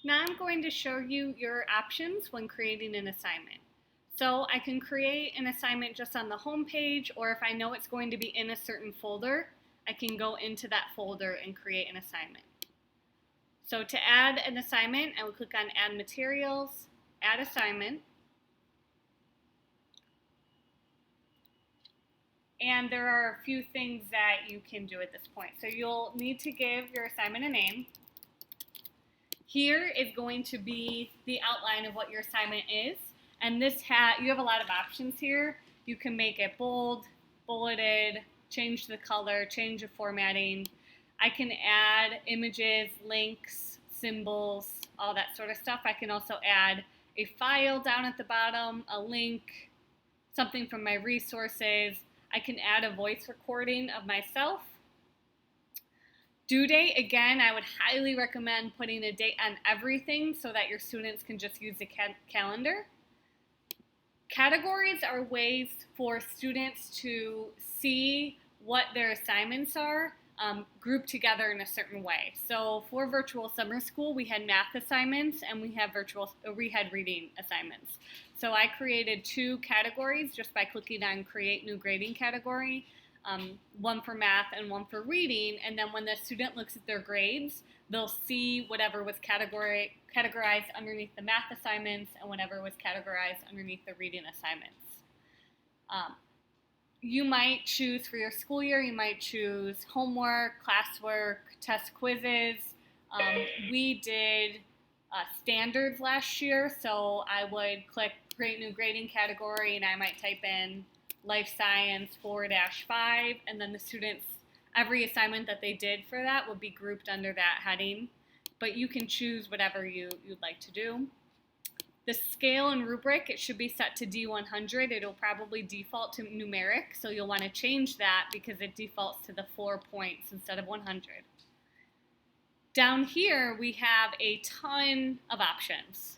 Now I'm going to show you your options when creating an assignment. So I can create an assignment just on the home page, or if I know it's going to be in a certain folder, I can go into that folder and create an assignment. So to add an assignment, I will click on Add Materials, Add Assignment, and there are a few things that you can do at this point. So you'll need to give your assignment a name. Here is going to be the outline of what your assignment is. And you have a lot of options here. You can make it bold, bulleted, change the color, change the formatting. I can add images, links, symbols, all that sort of stuff. I can also add a file down at the bottom, a link, something from my resources. I can add a voice recording of myself. Due date, again, I would highly recommend putting a date on everything so that your students can just use the calendar. Categories are ways for students to see what their assignments are grouped together in a certain way. So for virtual summer school, we had math assignments and we had reading assignments. So I created 2 categories just by clicking on Create New Grading Category. One for math and one for reading, and then when the student looks at their grades, they'll see whatever was categorized underneath the math assignments and whatever was categorized underneath the reading assignments. You might choose for your school year, you might choose homework, classwork, test quizzes. We did standards last year, so I would click Create New Grading Category and I might type in Life Science 4-5, and then the students, every assignment that they did for that would be grouped under that heading, but you can choose whatever you'd like to do. The scale and rubric, it should be set to D100. It'll probably default to numeric, so you'll want to change that because it defaults to the 4 points instead of 100. Down here, we have a ton of options.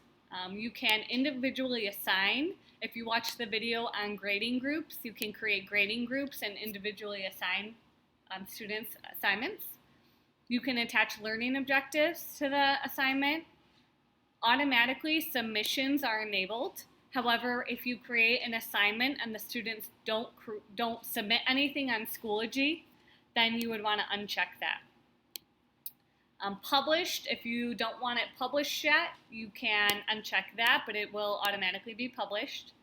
You can individually assign. If you watch the video on grading groups, you can create grading groups and individually assign students assignments. You can attach learning objectives to the assignment. Automatically, submissions are enabled. However, if you create an assignment and the students don't submit anything on Schoology, then you would want to uncheck that. Published, if you don't want it published yet, you can uncheck that, but it will automatically be published.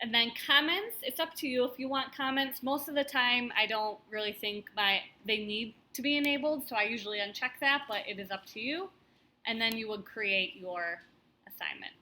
And then comments, it's up to you if you want comments. Most of the time, I don't really think they need to be enabled, so I usually uncheck that, but it is up to you. And then you would create your assignment.